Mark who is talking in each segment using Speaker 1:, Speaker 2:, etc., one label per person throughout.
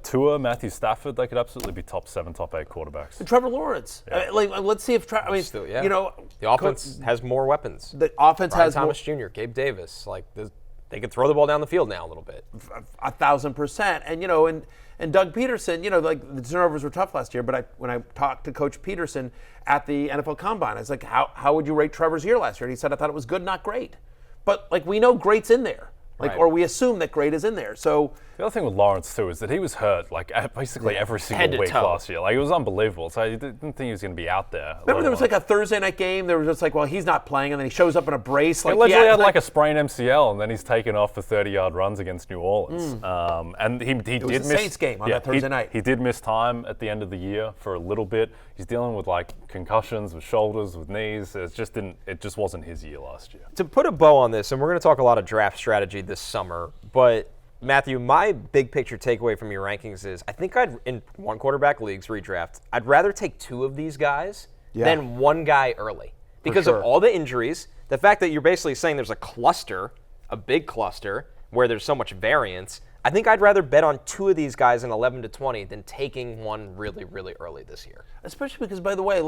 Speaker 1: Tua, Matthew Stafford, they could absolutely be top 7, top 8 quarterbacks.
Speaker 2: And Trevor Lawrence.
Speaker 1: Yeah.
Speaker 2: Let's see if
Speaker 3: The offense has more weapons.
Speaker 2: The offense
Speaker 3: Brian
Speaker 2: has
Speaker 3: Thomas Jr., Gabe Davis. They could throw the ball down the field now a little bit.
Speaker 2: 1,000%. And Doug Peterson, the turnovers were tough last year, but when I talked to Coach Peterson at the NFL Combine, I was like, how would you rate Trevor's year last year? And he said, I thought it was good, not great. But we know great's in there.
Speaker 3: Right.
Speaker 2: Or we assume that great is in there. So
Speaker 1: the other thing with Lawrence too is that he was hurt basically every single week last year. It was unbelievable. So I didn't think he was going to be out there.
Speaker 2: Remember there was a Thursday night game. There was just he's not playing, and then he shows up in a brace.
Speaker 1: He allegedly had a sprained MCL, and then he's taken off for 30-yard runs against New Orleans. And he did miss
Speaker 2: the Saints game on that Thursday night.
Speaker 1: He did miss time at the end of the year for a little bit. He's dealing with concussions, with shoulders, with knees. It just wasn't his year last year.
Speaker 3: To put a bow on this, and we're going to talk a lot of draft strategy this summer, but Matthew, my big picture takeaway from your rankings is I think in one quarterback leagues redraft, I'd rather take 2 of these guys than one guy early because of all the injuries. The fact that you're basically saying there's a big cluster where there's so much variance. I think I'd rather bet on 2 of these guys in 11 to 20 than taking one really, really early this year.
Speaker 2: Especially because, by the way,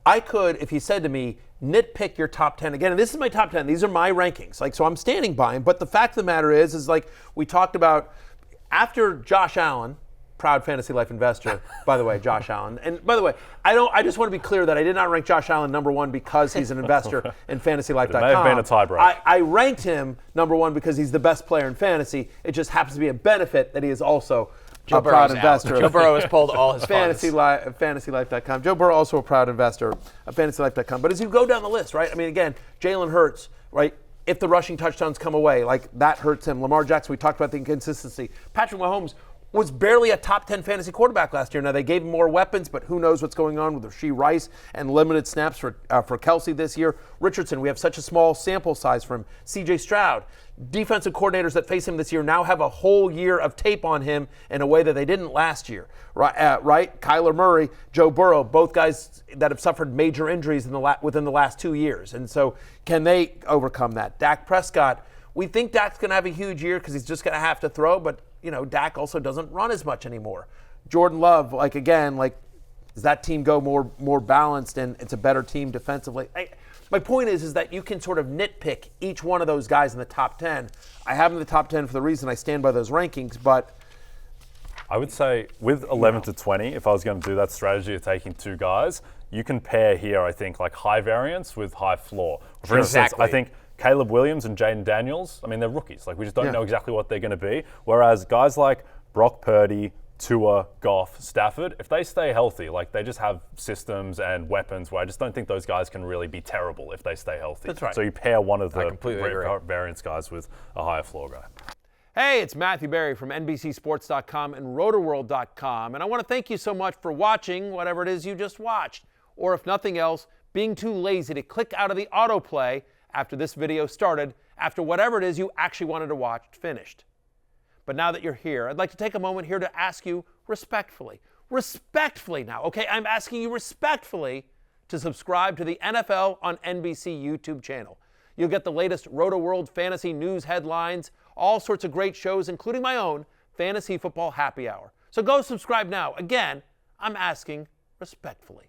Speaker 2: I could, if he said to me, nitpick your top 10 again, and this is my top 10, these are my rankings. So I'm standing by him. But the fact of the matter is we talked about after Josh Allen, proud Fantasy Life investor, by the way, Josh Allen. And by the way, I just want to be clear that I did not rank Josh Allen number 1 because he's an investor in FantasyLife.com.
Speaker 1: It may have been a tiebreaker.
Speaker 2: I ranked him number 1 because he's the best player in fantasy. It just happens to be a benefit that he is also a proud investor.
Speaker 3: Joe Burrow has pulled all his
Speaker 2: FantasyLife.com. Joe Burrow also a proud investor of FantasyLife.com. But as you go down the list, right? Again, Jalen Hurts, right? If the rushing touchdowns come away, that hurts him. Lamar Jackson, we talked about the inconsistency. Patrick Mahomes was barely a top 10 fantasy quarterback last year. Now, they gave him more weapons, but who knows what's going on with Rashee Rice and limited snaps for Kelsey this year. Richardson, we have such a small sample size from C.J. Stroud. Defensive coordinators that face him this year now have a whole year of tape on him in a way that they didn't last year. Right? Kyler Murray, Joe Burrow, both guys that have suffered major injuries within the last 2 years. And so can they overcome that? Dak Prescott, we think Dak's going to have a huge year because he's just going to have to throw, but Dak also doesn't run as much anymore. Jordan Love, does that team go more balanced and it's a better team defensively? My point is that you can sort of nitpick each one of those guys in the top 10. I have them in the top 10 for the reason I stand by those rankings, but
Speaker 1: I would say with 11 to 20, if I was going to do that strategy of taking 2 guys, you can pair here, I think, high variance with high floor. For instance, I think Caleb Williams and Jaden Daniels, they're rookies. We just don't know exactly what they're going to be. Whereas guys like Brock Purdy, Tua, Goff, Stafford, if they stay healthy, they just have systems and weapons where I just don't think those guys can really be terrible if they stay healthy.
Speaker 2: That's right.
Speaker 1: So you pair one of the variance guys with a higher floor guy.
Speaker 2: Hey, it's Matthew Berry from NBCSports.com and Rotoworld.com, and I want to thank you so much for watching whatever it is you just watched, or if nothing else, being too lazy to click out of the autoplay after this video started, after whatever it is you actually wanted to watch finished. But now that you're here, I'd like to take a moment here to ask you respectfully now, okay? I'm asking you respectfully to subscribe to the NFL on NBC YouTube channel. You'll get the latest Roto-World fantasy news headlines, all sorts of great shows, including my own Fantasy Football Happy Hour. So go subscribe now. Again, I'm asking respectfully.